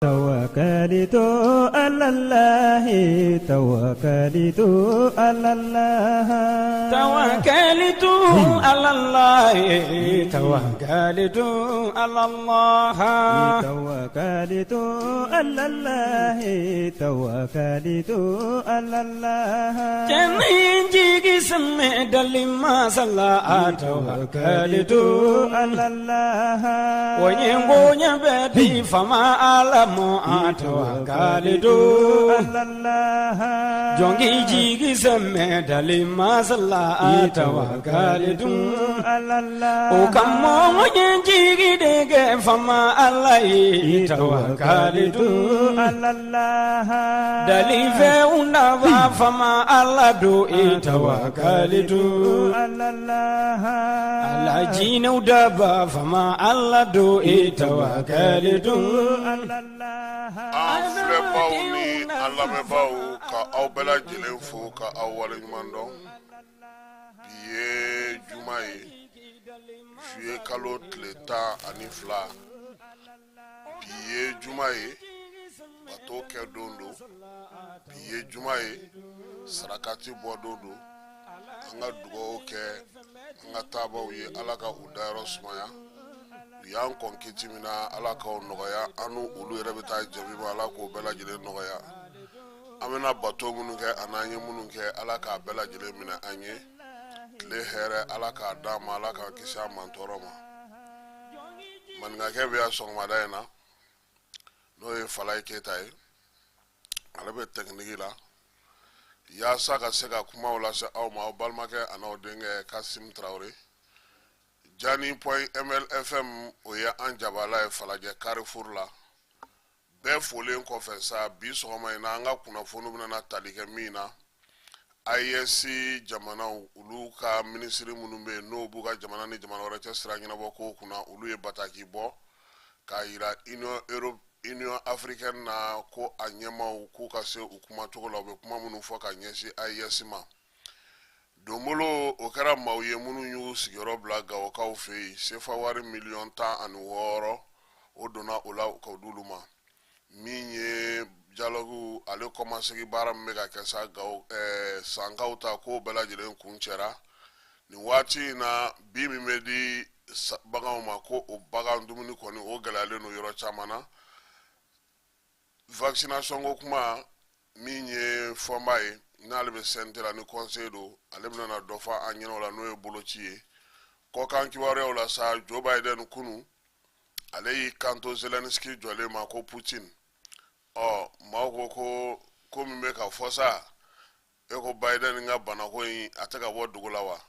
توكلت على الله توكلت على الله توكلت على الله توكلت على الله توكلت على الله توكلت على الله جنينجي سمع دلما صلى توكلت على الله وينبوني بدي فما على توكلت على الله جونجي جيجي سمع دلما صلى توكلت على الله وكم جيجي ديك فما علي توكلت على الله دلي فيونا فما على دوئي توكلت على الله على جين ودبا فما على دوئي توكلت على الله Afle bauni Allah me bau ka au bela jelen fo ka au wale mando biye jumae juye kalo tleta anifla biye jumae bato ke dondo biye jumae sarakati bododo anga dugo ke anga tabaw ye alaka udaro sumaya yan konkiti mina alaka onogaya anu ulu yerebita jamiba alako bela jele nogaya amena bato mununke ananye mununke alaka bela jele mina anye le here alaka dama alaka kisha mantoroma manga ke biya songma dayna no e falay ketai alabe tekniki la ya saka seka kuma wala se awma balmake anaw denge Kasim Traoré Jani.mlfm oya anjabala e falaje Carrefour la be folen ko fe sa bi so ma ina nga kuna fonu bina talike mina ISC jamana uluka ministry munumbe no buga jamana ni jamana wara srangina boko kuna ulu e bataki bo ka ira Union Africaine na ko anyema ku ka se ukuma to la be kuma munu fo ka nyesi ISC ma Domolo okara mauye munu yu sigero blaga waka ufei sefa wari million ta anuworo odona ola kauduluma minye jalogu ale komansegi bara mega kesa gao sangauta ko bela jelen kunchera ni wati na bimi medi baga umako o baga ndumuni koni o galale no yoro chamana vaccination go kuma minye fombaye nalbe sentela ni conseil alebna na dofa anyino la no bolochie ko kan ki ware wala sa Joe Biden kunu alei kanto Zelensky jole ma ko Putin mako ko mi meka fosa eko Biden nga bana ko yi ataka wodugulawa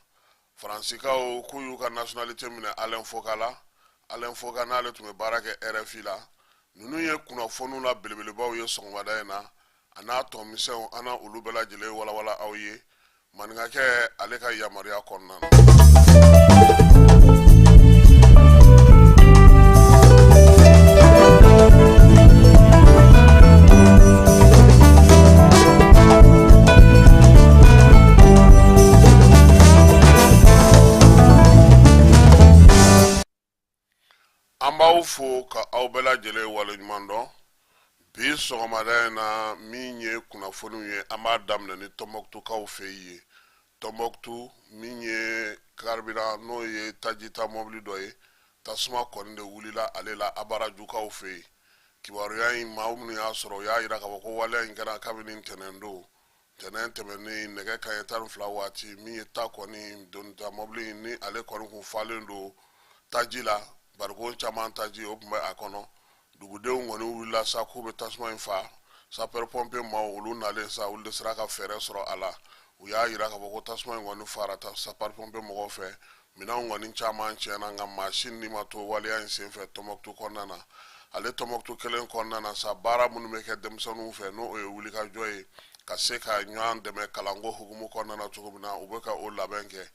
Francika o kuyu ka nationalité mina Alain Foka na le tume barake RFI la nunu ye kuna fonu la belebelebaw ye songwada na ana to mission ana ulubela jele wala awye maninga ke aleka yamaria konna amba ufo ka awbela jele wala nyumando bi sogomada na minye kuna fonu ye amadam na ni Tombouctou ka ufeye Tombouctou minye karbira no ye tajita mobli doye tasuma konde wulila alela abaraju ka ufeye kibaru ya maumni ya soro ya ira ka ko wala ngana kabini tenendo temeni nege kayetan flawati mi ta koni don ta mobli ni ale kon ku falendo tajila bargo chaman taji opma akono dugude ngoni wula sa ko be tasma infa sa per pompe ma ulu na le sa ul desra ka fere soro ala uya ira ka boko tasma ngoni farata sa per pompe mo fe mina ngoni chaman chena nga machine ni mato wali an se fe Tombouctou konana ale Tombouctou kelen konana sa bara munu meke dem sonu fe no e wuli ka joy ka se ka nyan de me kalango hukumu konana tukubina ubeka o labenke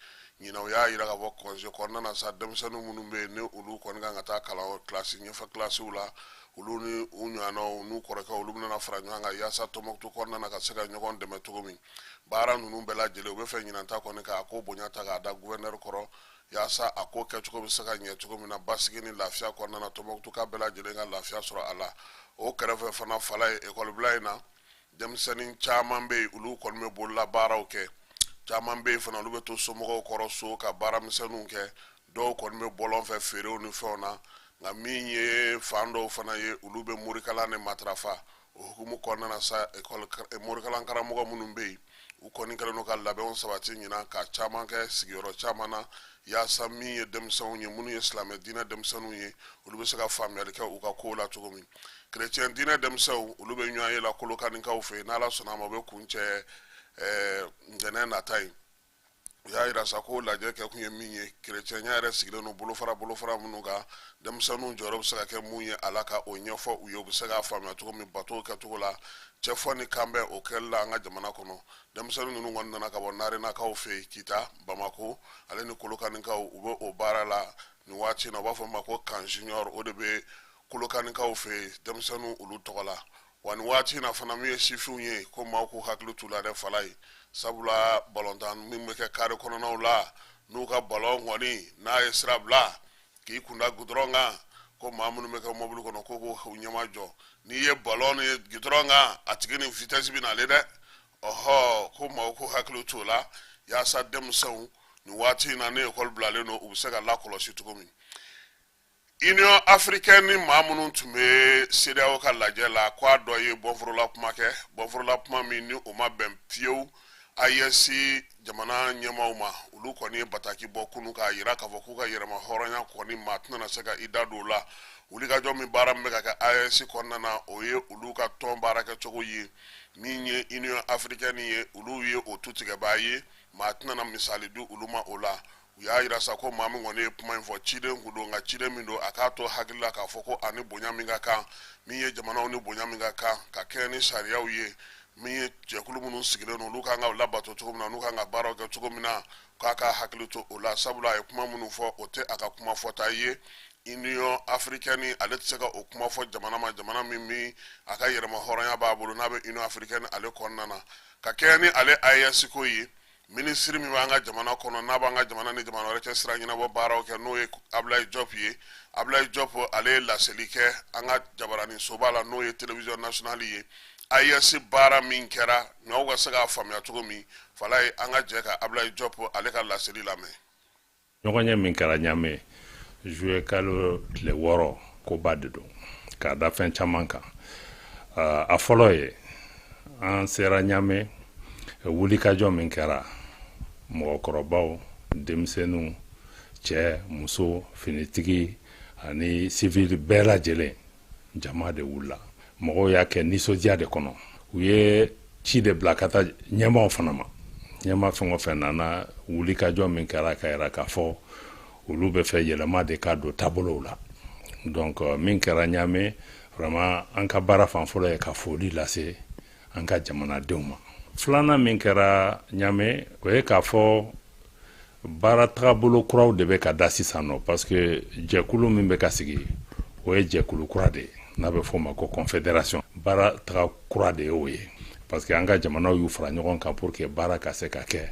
nyina uya ira ka boko konje konana sa dem sonu munu be ne ulu konga ngata kala classe nyefa classe ula uluni unyano nu koreka ulumna na franga ya sa Tombouctou konana ka se ka nyogon de me tukumi bara nunu bela jele ube fe nyina ta konika ko bonyata ga da gouverneur koro yasa ako kechuko bisaka nye chuko mina basigini lafia kwa na Tombouctou ka bela jelenga lafia sura ala o kɛrɛfɛ fana fala ye ekɔli bila in na denmisɛnnin caman bɛ yen olu kɔni bɛ bolola baaraw kɛ caman bɛ yen fana olu bɛ to somɔgɔw kɔrɔ so ka baaramisɛnninw kɛ dɔw kɔni bɛ bɔlɔn fɛ feerew ni fɛnw na nka min ye fan dɔw fana ye olu bɛ morikalan ni matarafa o hukumu kɔnɔna na sa morikalan karamɔgɔ minnu bɛ yen u kɔni kɛlen don ka labɛnw sabati ɲinan ka caman kɛ sigiyɔrɔ caman na yaasa min ye denmisɛnninw ye minnu ye silamɛ diinɛ denmisɛnninw ye olu bɛ se ka faamuyali kɛ u ka kow la cogo min kerecɛn diinɛ denmisɛnw olu bɛ ɲɔgɔn ye la kolokanikaw fɛ yen n'ala sɔnna a ma u bɛ kun cɛ ntɛnɛn nata ye u y'a yira sa ko lajɛ kɛ kun ye min ye kerecɛnya yɛrɛ sigilen don bolofara minnu kan denmisɛnninw jɔyɔrɔ bɛ se ka kɛ mun ye ala ka o ɲɛfɔ u ye u bɛ se k'a faamuya cogo min batow kɛcogo la cɛfɔ ni kanbɛn o kɛli la an ka jamana kɔnɔ denmisɛnnin ninnu kɔni nana ka bɔ narenakaw fɛ yen kita bamako ale ni kolokanikaw u bɛ o baara la nin waati in na u b'a fɔ ma ko kan junior o de bɛ kolokanikaw fɛ yen denmisɛnninw olu tɔgɔ la wa nin waati in na fana min ye sifinw ye ko maaw k'u hakili t'u la dɛ fala ye sabula balontan min bɛ kɛ kare kɔnɔnaw la n'u ka balon kɔni n'a ye sira bila k'i kunda gudɔrɔn kan ko maa minnu bɛ kɛ mobili kɔnɔ ko k'u ɲɛma jɔ n'i ye balon ye gudɔrɔn kan a tigi ni vitesse bɛ n'ale dɛ ɔhɔ ko maaw k'u hakili t'u la yaasa denmisɛnw nin waati in na ni ekɔli bilalen don u bɛ se ka lakɔlɔsi cogo min Union Africaine ni maa minnu tun bɛ CEDEAO ka lajɛ la k'a dɔ ye bɔnforola kuma kɛ bɔnforola kuma min ni o ma bɛn fiyewu AES jamana ɲɛmaaw ma olu kɔni ye bataki bɔ kunu k'a jira k'a fɔ k'u ka yɛrɛma hɔrɔnya kɔni maa tɛna se ka i da don o la wulikajɔ min baara min bɛ ka kɛ AES kɔnɔna na o ye olu ka tɔn baara kɛcogo ye min ye Union Africaine ye olu ye o tu tigɛbaa ye maa tɛna misali di olu ma o la u y'a yira sa ko maa min kɔni ye kuma in fɔ ciden kun don nka ciden min don a k'a to hakili la k'a fɔ ko ani bonya min ka kan min ye jamanaw ni bonya min ka kan ka kɛ ni sariyaw ye min ye jɛkulu minnu sigilen don olu kan ka labato cogo min na n'u kan ka baaraw kɛ cogo min na k'a ka hakili to o la sabula a ye kuma minnu fɔ o tɛ a ka kuma fɔta ye Union Africaine ale tɛ se ka o kuma fɔ jamana ma jamana min bi a ka yɛrɛma hɔrɔnya b'a bolo n'a bɛ Union Africaine ale kɔnɔna na ka kɛ ni ale AES ko ye minisiri min b'an ka jamana kɔnɔ n'a b'an ka jamana ni jamana wɛrɛ cɛ sira ɲɛnabɔ baaraw kɛ n'o ye Ablaye Diop ye Ablaye Diop ale ye laseli kɛ an ka jabaranin soba la n'o ye télévision nationale ye AES baara min kɛra n'aw ka se k'a faamuya cogo min fala ye an ka jɛ ka Ablaye Diop ale ka laseli lamɛn ɲɔgɔn ye min kɛra Ɲame juillet kalo tile 6 koba de don k'a da fɛn caman kan a fɔlɔ ye an sera Ɲame wulikajɔ min kɛra mɔgɔkɔrɔbaw denmisɛnninw cɛ muso finitigi ani civil bɛɛ lajɛlen jama de wulila mɔgɔw y'a kɛ nisɔndiya de kɔnɔ u ye ci de bila ka taa ɲɛmaw fana ma ɲɛma fɛn o fɛn nana wulikajɔ min kɛra ka yira k'a fɔ olu bɛ fɛ yɛlɛma de ka don taabolow la donc min kɛra Ɲame vraiment an ka baara fan fɔlɔ ye ka foli lase an ka jamanadenw ma filanan min kɛra Ɲame o ye k'a fɔ baara tagabolo kuraw de bɛ ka da sisan nɔ parce que jɛkulu min bɛ ka sigi o ye jɛkulu kura de ye n'a bɛ fɔ o ma ko confédération baara taga kura de ye o ye parce que an ka jamanaw y'u fara ɲɔgɔn kan pour que baara ka se ka kɛ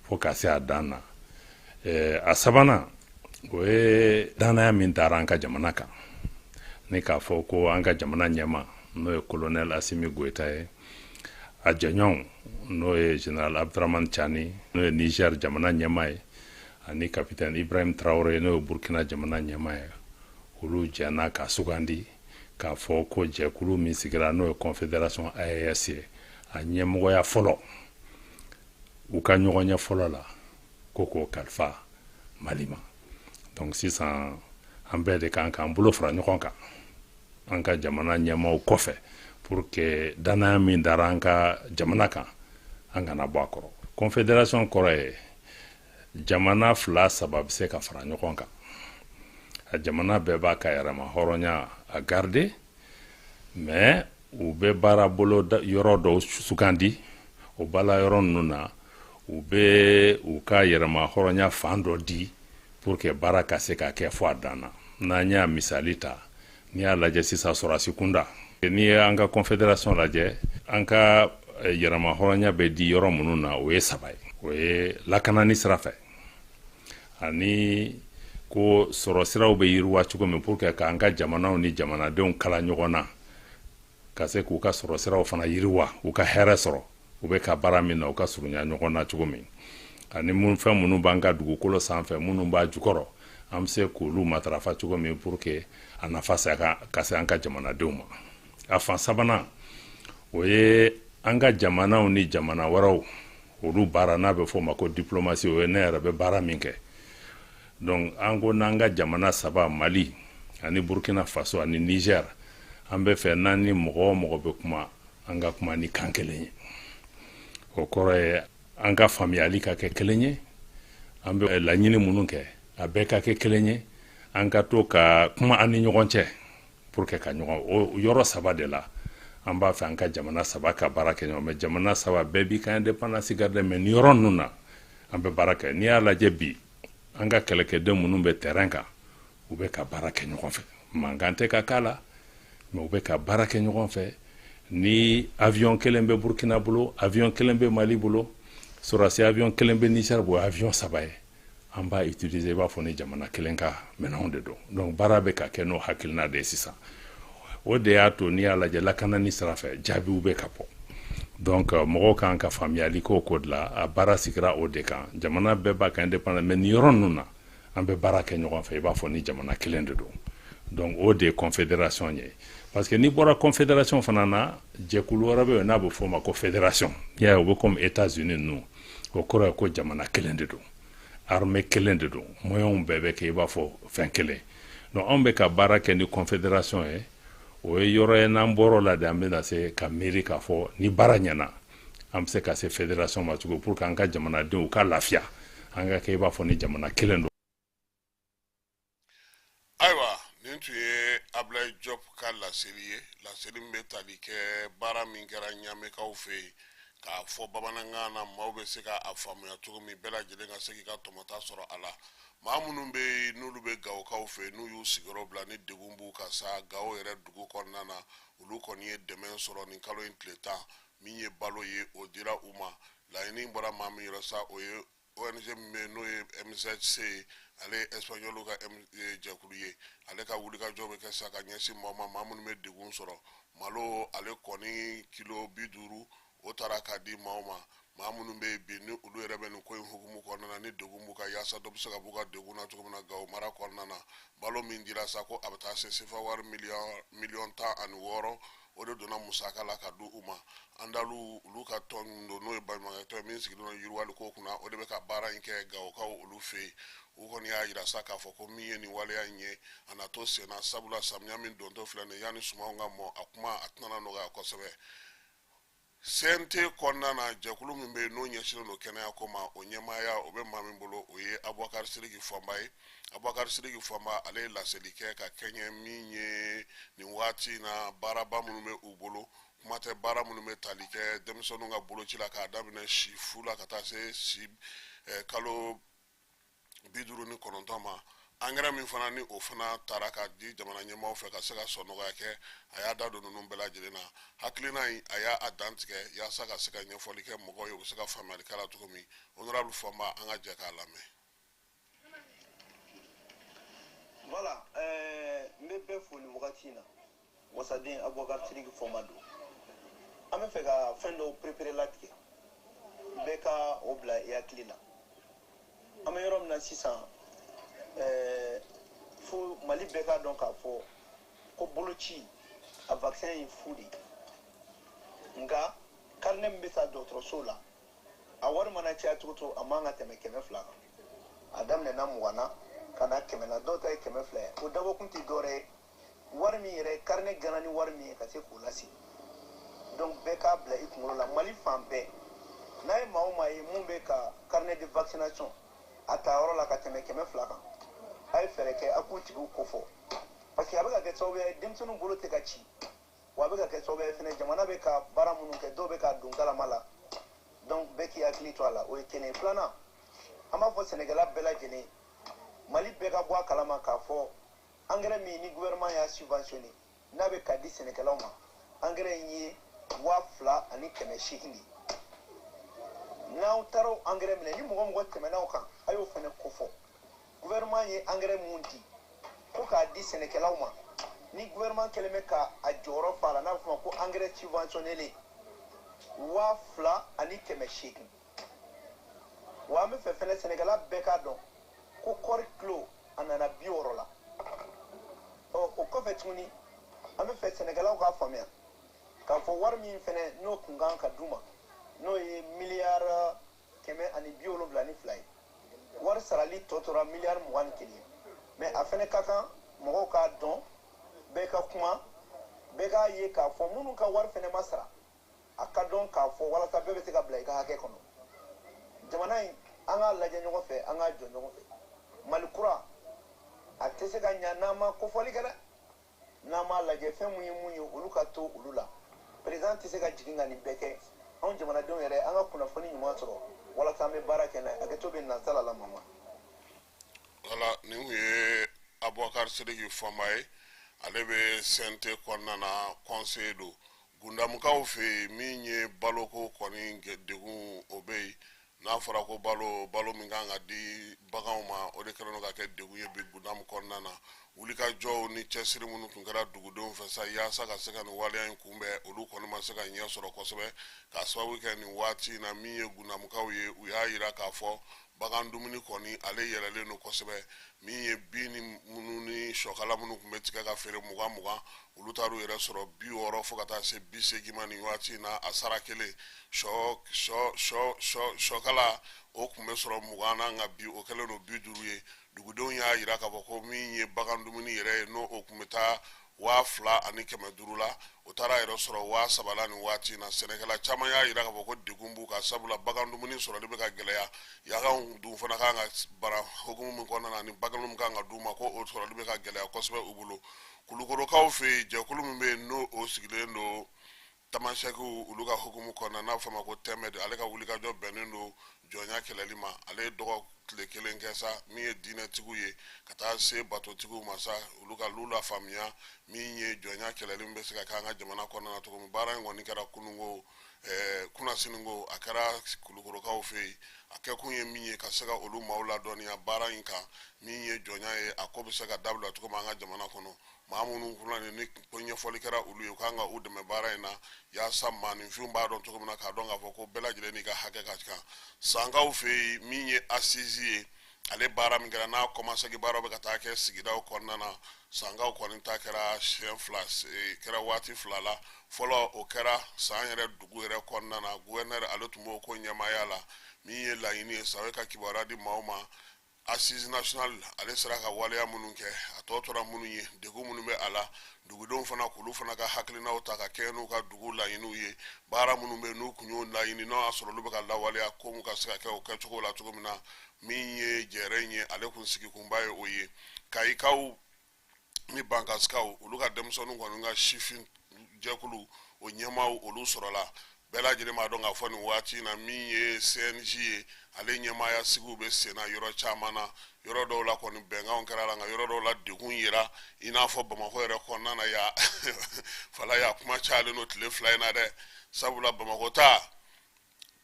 fo ka se a dan na a sabanan o ye danaya min dara an ka jamana kan ni k'a fɔ ko an ka jamana ɲɛma n'o ye colonel Asimi Goita ye a jɛɲɔgɔnw n'o ye général Abdraman Chani n'o ye Niger jamana ɲɛma ye ani capitaine Ibrahim Traoré n'o ye Burkina jamana ɲɛma ye olu jɛna ka sugandi k'a fɔ ko jɛkulu min sigira n'o ye confédération AES ye a ɲɛmɔgɔya fɔlɔ u ka ɲɔgɔn ɲɛ fɔlɔ la ko k'o kalifa Mali ma donc sisan an bɛɛ de kan k'an bolo fara ɲɔgɔn kan an ka jamana ɲɛmaw kɔfɛ pour que danaya min dara an ka jamana kan an kana bɔ a kɔrɔ confédération kɔrɔ ye jamana 2-3 bɛ se ka fara ɲɔgɔn kan a jamana bɛɛ b'a ka yɛrɛma hɔrɔnya a garder mais u bɛ baara bolo yɔrɔ dɔw sugandi o baara yɔrɔ ninnu na u bɛ u ka yɛrɛma hɔrɔnya fan dɔ di pour que baara ka se ka kɛ fɔ a dan na n'an y'a misali ta n'i y'a lajɛ sisan sɔrɔdasi kunda n'i ye an ka confédération lajɛ an ka yɛrɛma hɔrɔnya bɛ di yɔrɔ minnu na o ye 3 ye o ye lakanani sira fɛ ani ko sɔrɔ siraw bɛ yiriwa cogo min pour que k'an ka jamanaw ni jamanadenw kala ɲɔgɔn na ka se k'u ka sɔrɔ siraw fana yiriwa u ka hɛrɛ sɔrɔ u bɛ ka baara min na u ka surunya ɲɔgɔn na cogo min ani fɛn minnu b'an ka dugukolo sanfɛ minnu b'a jukɔrɔ an bɛ se k'olu matarafa cogo min pour que a nafa ka se an ka jamanadenw ma a fan sabanan o ye an ka jamanaw ni jamana wɛrɛw olu baara n'a bɛ fɔ o ma ko diplomasi o ye ne yɛrɛ bɛ baara min kɛ donc an ko n'an ka jamana saba Mali ani Burkina Faso ani Niger an bɛ fɛ n'an ni mɔgɔ o mɔgɔ bɛ kuma an ka kuma ni kan kelen ye o kɔrɔ ye an ka faamuyali ka kɛ kelen ye an bɛ laɲini minnu kɛ a bɛɛ ka kɛ kelen ye an ka to ka kuma an ni ɲɔgɔn cɛ pour que ka ɲɔgɔn o yɔrɔ saba de la an b'a fɛ an ka jamana saba ka baara kɛ ɲɔgɔn mais jamana saba bɛɛ b'i ka indépendance garder mais ni yɔrɔ ninnu na an bɛ baara kɛ n'i y'a lajɛ bi an ka kɛlɛkɛden minnu bɛ terrain kan u bɛ ka baara kɛ ɲɔgɔn fɛ mankan tɛ ka k'a la mais u bɛ ka baara kɛ ɲɔgɔn fɛ ni avion kelen bɛ Burkina bolo avion kelen bɛ Mali bolo sɔrɔsi avion kelen bɛ Niger bolo avion saba ye an b'a utiliser i b'a fɔ ni jamana kelen ka minɛnw de don donc baara bɛ ka kɛ n'o hakilina de ye sisan o de y'a to n'i y'a lajɛ lakanani sira fɛ jaabiw bɛ ka bɔ donc mɔgɔw kan ka faamuyali k'o ko de la a baara sigira o de kan jamana bɛɛ b'a ka indépendance mais nin yɔrɔ ninnu na an bɛ baara kɛ ɲɔgɔn fɛ i b'a fɔ ni jamana kelen de don donc o de ye confédération ye parce que n'i bɔra confédération fana na jɛkulu wɛrɛ bɛ yen n'a bɛ fɔ o ma ko fédération i y'a ye o bɛ comme États-Unis ninnu o kɔrɔ ye ko jamana kelen de don armée kelen de don moyens bɛɛ bɛ kɛ i b'a fɔ fɛn kelen donc anw bɛ ka baara kɛ ni confédération ye o ye yɔrɔ ye n'an bɔr'o la de an bɛna se ka miiri k'a fɔ ni baara ɲɛna an bɛ se ka se fédération ma cogo pour que an ka jamanadenw ka lafiya an ka kɛ i b'a fɔ ni jamana kelen don. Ayiwa nin tun ye Ablaye Diop ka laseli ye laseli min bɛ tali kɛ baara min kɛra ɲamɛkaw fɛ yen k'a fɔ bamanankan na maaw bɛ se k'a faamuya cogo min bɛɛ lajɛlen ka se k'i ka tɔmɔta sɔrɔ a la maa minnu bɛ yen n'olu bɛ Gawokaw fɛ n'u y'u sigiyɔrɔ bila ni degun b'u kan sa Gawo yɛrɛ dugu kɔnɔna na olu kɔni ye dɛmɛ sɔrɔ nin kalo in tile 10 min ye balo ye o dira u ma laɲini bɔra maa min yɔrɔ sa o ye ONG min bɛ n'o ye MZC ale ye Espagnol ka jɛkulu ye ale ka wulikajɔ bɛ kɛ sa ka ɲɛsin maa minnu bɛ degun sɔrɔ malo ale kɔni kilo 50 o taara k'a di maa minnu bɛ yen bi ni olu yɛrɛ bɛ nin ko in hukumu kɔnɔna na ni degun b'u ka yaasa dɔ bɛ se ka b'u ka degun na cogo min na Gawo mara kɔnɔna na balo min dira sa ko a bɛ taa se sefa wari miliyɔn 16 o de donna musaka la ka di u ma an dalu olu ka tɔn don n'o ye baɲumankɛ min sigilen don yiriwali ko kunna o de bɛ ka baara in kɛ Gawokaw olu fɛ yen u kɔni y'a jira sa k'a fɔ ko min ye nin waleya in ye a na to sen na sabula samiya min dontɔ filɛ nin ye yanni sumanw ka mɔ a kuma a tɛna nɔgɔya kosɛbɛ CNT kɔnɔna na jɛkulu min bɛ yen n'o ɲɛsinnen don kɛnɛya ko ma o ɲɛmaaya o bɛ maa min bolo o ye Abubakar Sidiki Fɔnba ye Abubakar Sidiki Fɔnba ale ye laseli kɛ ka kɛɲɛ min ye nin waati in na baaraba minnu bɛ u bolo kuma tɛ baara minnu bɛ tali kɛ denmisɛnninw ka boloci la k'a daminɛ si fu la ka taa se si kalo 59 ma angɛrɛ min fana ni o fana taara ka di jamana ɲɛmaaw fɛ ka se ka sɔnɔgɔya kɛ a y'a da don ninnu bɛɛ lajɛlen na hakilina in a y'a dan tigɛ yaasa ka se ka ɲɛfɔli kɛ mɔgɔw ye u bɛ se ka faamuyali k'a la cogo min honorable Fɔnba an ka jɛ k'a lamɛn. Voilà, n bɛ bɛɛ fo nin wagati in na wasaden Abubakar Sidiki Fɔnba don an bɛ fɛ ka fɛn dɔw prépérer latigɛ bɛɛ ka o bila i hakili la an bɛ yɔrɔ min na sisan fo Mali bɛɛ k'a dɔn k'a fɔ ko boloci a vaccin ye fu de ye nka carnet min bɛ taa dɔgɔtɔrɔso la a wari mana caya cogo o cogo a man ka tɛmɛ 200 kan a daminɛna 20 na ka na 100 na dɔw ta ye 200 ye o dabɔkun tɛ dɔwɛrɛ ye wari min yɛrɛ carnet gana ni wari min ye ka se k'o lase donc bɛɛ k'a bila i kunkolo la Mali fan bɛɛ n'a ye maa o maa ye mun bɛ ka carnet de vaccination a ta yɔrɔ la ka tɛmɛ 200 kan a ye fɛɛrɛ kɛ a k'u tigiw kofɔ parce que a bɛ ka kɛ sababu ye denmisɛnninw bolo tɛ ka ci wa a bɛ ka kɛ sababu ye fɛnɛ jamana bɛ ka baara minnu kɛ dɔw bɛ ka don galama la donc bɛɛ k'i hakili to a la o ye kelen filanan an b'a fɔ sɛnɛkɛla bɛɛ lajɛlen Mali bɛɛ ka bɔ a kalama k'a fɔ engrais min ni gouvernement y'a subventionné n'a bɛ ka di sɛnɛkɛlaw ma engrais in ye 2,800 de n'aw taara o engrais minɛ ni mɔgɔ mɔgɔ tɛmɛn'aw kan a y'o fɛnɛ kofɔ gouvernement ye engrais mun di ko k'a di sɛnɛkɛlaw ma ni gouvernement kɛlen bɛ ka a jɔyɔrɔ fa la n'a bɛ fɔ ko engrais subventionnel 2,800 wa an bɛ fɛ fɛnɛ sɛnɛkɛla bɛɛ k'a dɔn ko kɔɔri kilo a nana 60 la o kɔfɛ tuguni an bɛ fɛ sɛnɛkɛlaw k'a faamuya k'a fɔ wari min fɛnɛ n'o kun kan ka d'u ma n'o ye miliyari 172 ye wari sarali tɔ tora miliyari 21 mais a fɛnɛ ka kan mɔgɔw k'a dɔn bɛɛ ka kuma bɛɛ k'a ye k'a fɔ minnu ka wari fɛnɛ ma sara a ka dɔn k'a fɔ walasa bɛɛ bɛ se ka bila i ka hakɛ kɔnɔ jamana in an k'a lajɛ ɲɔgɔn fɛ an k'a jɔ ɲɔgɔn fɛ mali kura a tɛ se ka ɲa n'an ma kofɔli kɛ dɛ n'an m'a lajɛ fɛn mun ye olu ka to olu la président tɛ se ka jigin ka nin bɛɛ kɛ anw jamanadenw yɛrɛ an ka kunnafoni ɲuman sɔrɔ walasa an bɛ baara kɛ n'a ye hakɛto bɛ nasala la mama wala nin kun ye abubakar sidiki fɔma ye ale bɛ sente kɔnɔna na conseil do gundamukaw fɛ yen min ye baloko kɔni degun o bɛ yen n'a fɔra ko balo min kan ka di baganw ma o de kɛlen don ka kɛ degun ye bi gundamu kɔnɔna na wulikajɔw ni cɛsiri minnu tun kɛra dugudenw fɛ sa yaasa ka se ka nin waleya in kunbɛn olu kɔni ma se ka ɲɛ sɔrɔ kosɛbɛ k'a sababu kɛ nin waati in na min ye gundamukaw ye u y'a jira k'a fɔ bagan dumuni kɔni ale yɛlɛlen don kosɛbɛ min ye bin ni minnu ni sɔkala minnu tun bɛ tigɛ ka feere 20 olu taar'u yɛrɛ sɔrɔ 60 fo ka taa se 80 ma nin waati in na a sara kelen sɔkala o tun bɛ sɔrɔ 20 na nka bi o kɛlen don 50 ye dugudenw y'a jira k'a fɔ ko min ye bagan dumuni yɛrɛ ye n'o o tun bɛ taa 2,500 la o taara yɛrɛ sɔrɔ 3,000 la nin waati in na sɛnɛkɛla caman y'a jira k'a fɔ ko degun b'u kan sabula bagan dumuni sɔrɔli bɛ ka gɛlɛya yakanw dun fana kan ka bara hukumu min kɔnɔna na ni bagan min kan ka d'u ma ko o sɔrɔli bɛ ka gɛlɛya kosɛbɛ u bolo kulukorokaw fɛ yen jɛkulu min bɛ yen n'o o sigilen don tamasɛkiw olu ka hukumu kɔnɔna n'a fɔ ma ko tɛmɛd ale ka wulikajɔ bɛnnen don jɔnya kɛlɛli ma ale ye dɔgɔ tile kelen kɛ sa min ye diinɛtigiw ye ka taa se batotigiw ma sa olu ka lu la faamuya min ye jɔnya kɛlɛli min bɛ se ka kɛ an ka jamana kɔnɔna na cogo min baara in kɔni kɛra kunungo kunasiningo a kɛra kulukorokaw fɛ yen a kɛkun ye min ye ka se ka olu maaw ladɔnniya baara in kan min ye jɔnya ye a ko bɛ se ka dabila cogo min an ka jamana kɔnɔ maa minnu kunna ni ko ɲɛfɔli kɛra olu ye u kan ka u dɛmɛ baara in na yaasa maaninfinw b'a dɔn cogo min na k'a dɔn k'a fɔ ko bɛɛ lajɛlen n'i ka hakɛ ka kan sankaw fɛ yen min ye assise ye ale baara min kɛra n'a kɔmasegi baara bɛ ka taa kɛ sigidaw kɔnɔna na sankaw kɔni ta kɛra siɲɛ 2 kɛra waati 2 la fɔlɔ o kɛra san yɛrɛ dugu yɛrɛ kɔnɔna na gouverneur ale tun b'o ko ɲɛmaaya la min ye laɲini ye sa o ye ka kibaruya di maaw ma assise national ale sera ka waleya minnu kɛ a tɔ tora minnu ye degun minnu bɛ a la dugudenw fana k'olu fana ka hakilinaw ta ka kɛ n'u ka dugu laɲiniw ye baara minnu bɛ n'u kun y'o laɲini n'o y'a sɔrɔ olu bɛ ka lawaleya ko mun ka se ka kɛ o kɛcogo la cogo min na min ye jɛrɛ in ye ale kun sigi kunba ye o ye kayikaw ni bankasikaw olu ka denmisɛnninw kɔni ka sifin jɛkulu o ɲɛmaaw olu sɔrɔla bɛɛ lajɛlen b'a dɔn k'a fɔ nin waati in na min ye CNJ ye ale ɲɛmaaya sigiw bɛ sen na yɔrɔ caman na yɔrɔ dɔw la kɔni bɛnkanw kɛra la nka yɔrɔ dɔw la degun yera i n'a fɔ Bamakɔ yɛrɛ kɔnɔna na ya fala ya kuma cayalen don tile 2 in na dɛ sabula Bamakɔ ta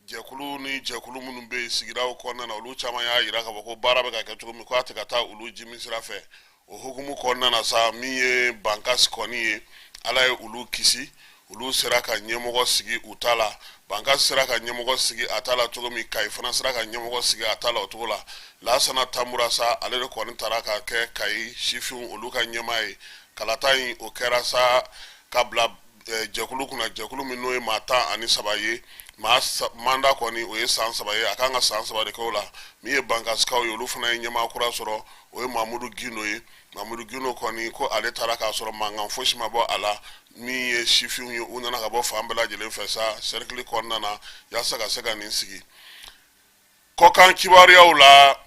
jɛkulu ni jɛkulu minnu bɛ yen sigidaw kɔnɔna na olu caman y'a jira k'a fɔ ko baara bɛ ka kɛ cogo min ko a tɛ ka taa olu jimi sira fɛ o hukumu kɔnɔna na sa min ye bankasi kɔni ye ala ye olu kisi olu sera ka ɲɛmɔgɔ sigi u ta la bankasi sera ka ɲɛmɔgɔ sigi a ta la cogo min Kayi fana sera ka ɲɛmɔgɔ sigi a ta la o cogo la Lasana Tamura sa ale de kɔni taara ka kɛ Kayi sifinw olu ka ɲɛmaa ye kalata in o kɛra sa ka bila jɛkulu kunna jɛkulu min n'o ye maa 13 ye manda kɔni o ye san 3 ye a kan ka san 3 de kɛ o la min ye bankasikaw ye olu fana ye ɲɛmaa kura sɔrɔ o ye Mamudu Gino ye Mamudu Gino kɔni ko ale taara k'a sɔrɔ mankan fosi ma bɔ a la min ye sifinw ye u nana ka bɔ fan bɛɛ lajɛlen fɛ sa cercle kɔnɔna na yaasa ka se ka nin sigi kɔkan kibaruyaw la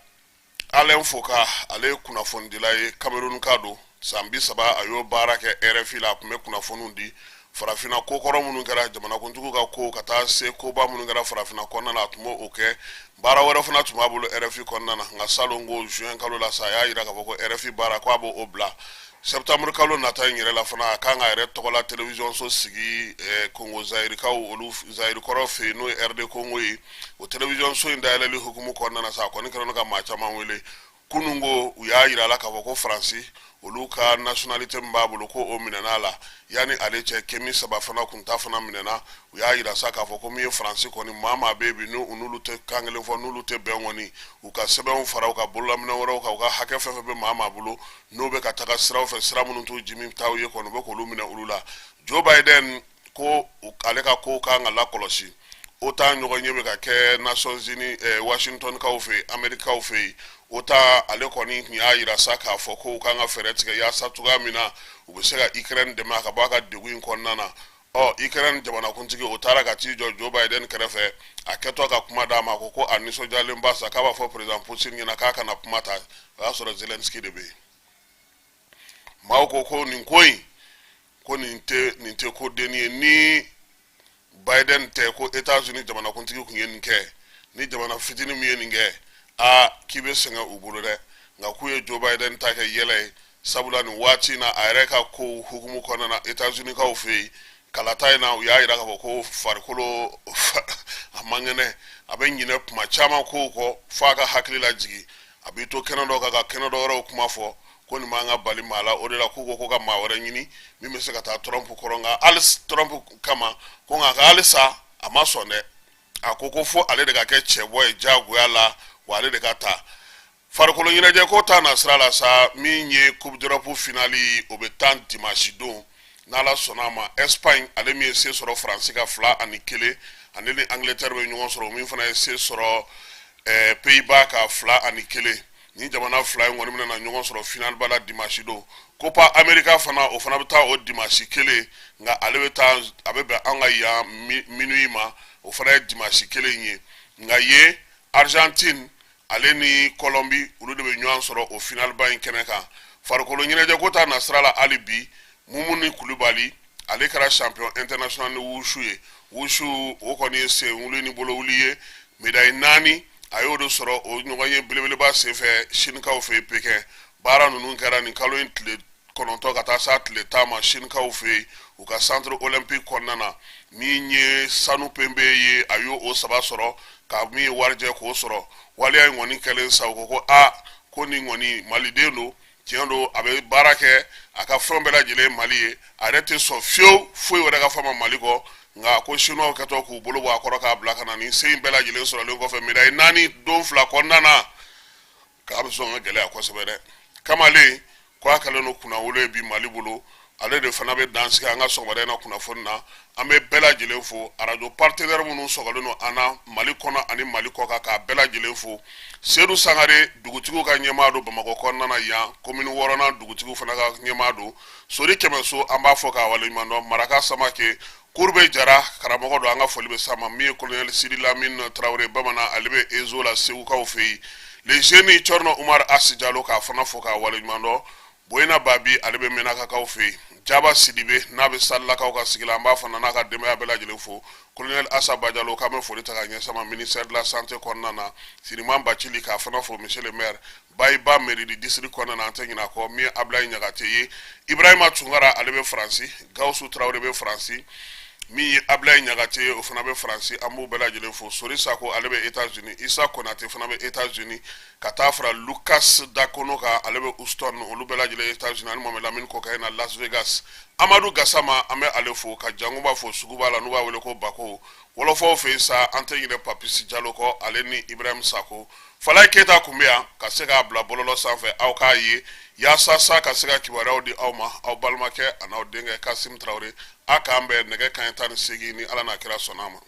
Alain Foka ale ye kunnafonidila ye Cameroun ka don san 30 a y'o baara kɛ RFI la a tun bɛ kunnafoniw di farafina ko kɔrɔ minnu kɛra jamanakuntigiw ka ko ka taa se koba minnu kɛra farafina kɔnɔna na a tun b'o kɛ baara wɛrɛ fana tun b'a bolo RFI kɔnɔna na nka salon ko juin kalo la sa a y'a jira k'a fɔ ko RFI baara ko a b'o bila septembre kalo nata in yɛrɛ la fana a kan ka yɛrɛ tɔgɔla télévision so sigi Congo Zairikaw olu Zairikɔrɔ fɛ yen n'o ye RD Congo ye o télévision so in dayɛlɛli hukumu kɔnɔna na sa a kɔni kɛra ka maa caman wele kunungo u y'a yira la k'a fɔ ko faransi olu ka nationalité min b'a bolo ko o minɛna la yani ale cɛ kɛmi saba fana kun ta fana minɛna u y'a yira sa k'a fɔ ko min ye faransi kɔni maa bɛ bi n'olu tɛ kan kelen fɔ n'olu tɛ bɛn kɔni u ka sɛbɛnw fara u ka bololaminɛ wɛrɛw kan u ka hakɛ fɛn fɛn bɛ maa bolo n'o bɛ ka taga siraw fɛ sira minnu t'u jimi taw ye kɔni u bɛ k'olu minɛ olu la Joe Biden ko ale ka kow kan ka lakɔlɔsi o ta ɲɔgɔn ye bɛ ka kɛ Nations Unies Washington kaw fɛ Amerikaw fɛ o ta ale kɔni tun y'a yira sa k'a fɔ ko u kan ka fɛɛrɛ tigɛ yaasa cogoya min na u bɛ se ka Ukraine dɛmɛ a ka bɔ a ka degun in kɔnɔna na Ukraine jamanakuntigi o taara ka t'i jɔ Joe Biden kɛrɛfɛ a kɛtɔ ka kuma d'a ma ko a nisɔndiyalen ba sa k'a b'a fɔ président Putin ɲɛna k'a kana kuma ta o y'a sɔrɔ Zelensky de bɛ yen maaw ko nin ko in ko nin tɛ ko denni ye ni Biden tɛ ko États-Unis jamanakuntigi kun ye nin kɛ ni jamana fitinin min ye nin kɛ k'i bɛ sɛgɛn u bolo dɛ nka k'u ye Joe Biden ta kɛ yɛlɛ ye sabula nin waati in na a yɛrɛ ka ko hukumu kɔnɔna na États-Unis kaw fɛ yen kalata in na u y'a yira k'a fɔ ko farikolo a man kɛnɛ a bɛ ɲinɛ kuma caman kow kɔ f'a ka hakili lajigi a b'i to kɛnɛ dɔ kan ka kɛnɛ dɔ wɛrɛw kuma fɔ ko nin man ka bali maa la o de la k'u ko ka maa wɛrɛ ɲini min bɛ se ka taa Trump kɔrɔ nka hali Trump kama ko nka halisa a ma sɔn dɛ a ko fo ale de ka kɛ cɛbɔ ye jagoya la wa ale de ka taa farikolo ɲɛnajɛ ko ta na sira la sa min ye Coupe d'Europe finali o bɛ tan dimanche don n'ala sɔnna a ma Espagne ale min ye se sɔrɔ Faransi ka 2-1 ani ni Angleterre bɛ ɲɔgɔn sɔrɔ min fana ye se sɔrɔ Pays-Bas ka 2-1 ni jamana fila in kɔni bɛna ɲɔgɔn sɔrɔ final bala dimanche don Copa America fana o fana bɛ taa o dimanche kelen nka ale bɛ taa a bɛ bɛn an ka yan minuit ma o fana ye dimanche kelen ye nka ye Argentine ale ni Colombie olu de bɛ ɲɔgɔn sɔrɔ o final ba in kɛnɛ kan farikolo ɲɛnajɛ ko ta na sira la hali bi Mumuni Kulibali ale kɛra champion international ni wushu ye wushu o kɔni ye sen wuli ni bolo wuli ye médaille 4 a y'o de sɔrɔ o ɲɔgɔn ye belebeleba senfɛ Sinikaw fɛ Pékin baara ninnu kɛra nin kalo in tile 9 ka taa sa tile 10 ma Sinikaw fɛ u ka centre olympique kɔnɔna na min ye sanu pembe ye a y'o o 3 sɔrɔ ka min ye warijɛ k'o sɔrɔ waliya in kɔni kɛlen sa u ko ko nin kɔni maliden don tiɲɛ don a bɛ baara kɛ a ka fɛn bɛɛ lajɛlen Mali ye a yɛrɛ tɛ sɔn fiyewu foyi wɛrɛ ka fama Mali kɔ nka ko Chinois kɛtɔ k'u bolo bɔ a kɔrɔ k'a bila ka na nin se in bɛɛ lajɛlen sɔrɔlen kɔfɛ médaille 4 don 2 kɔnɔna na k'a bɛ sɔn ka gɛlɛya kosɛbɛ dɛ kamalen ko a kɛlen don kunnawolo ye bi Mali bolo ale de fana bɛ dan sigi an ka sɔgɔmada in na kunnafoni na an bɛ bɛɛ lajɛlen fo radio partenaire minnu sɔgɔlen don an na Mali kɔnɔ ani Mali kɔ kan k'a bɛɛ lajɛlen fo Seydou Sangare dugutigiw ka ɲɛmaa don Bamakɔ kɔnɔna na yan commune 6nan dugutigiw fana ka ɲɛmaa don Sori Kɛmɛso an b'a fɔ k'a waleɲuman dɔn Maraka Samake Kurbe Jara karamɔgɔ don an ka foli bɛ s'a ma min ye colonel Sidi Lamine Traoré bamanan ale bɛ Ezo la Segukaw fɛ yen les jeunes Thierno Umar Asi Jalo k'a fana fɔ k'a waleɲuman dɔn Boyina Babi ale bɛ Menakakaw fɛ yen Jaba Sidibe n'a bɛ Salilakaw ka sigi la an b'a fana n'a ka denbaya bɛɛ lajɛlen fo colonel Assa Badialo k'an bɛ foli ta ka ɲɛsin ma ministère de la santé kɔnɔna na Siriman Bacili k'a fana fo monsieur le maire Bayiba mairie du district kɔnɔna na an tɛ ɲinɛ a kɔ min ye Ablaye Ɲagate ye Ibrahima Tunkara ale bɛ Faransi Gawusu Traoré bɛ Faransi min ye Ablaye Ɲagate ye o fana bɛ Faransi an b'u bɛɛ lajɛlen fo Sori Sako ale bɛ États-Unis Issa Konate fana bɛ États-Unis ka taa fara Lucas Dakono kan ale bɛ Houston olu bɛɛ lajɛlen États-Unis ani Mohamed Lamine Kokaye na Las Vegas Amadou Gassama an bɛ ale fo ka Jankuba fo Suguba la n'u b'a wele ko Bako Wɔlɔfɔw fɛ yen sa an tɛ ɲinɛ Papisi Jalo kɔ ale ni Ibrahim Sako Falaye Keyita kun bɛ yan ka se k'a bila bɔlɔlɔ sanfɛ aw k'a ye yaasa sa ka se ka kibaruyaw di aw ma aw balimakɛ a n'aw denkɛ Kasim Traoré a k'an bɛn nɛgɛ kanɲɛ 18 ni Ala n'a kira sɔnna a ma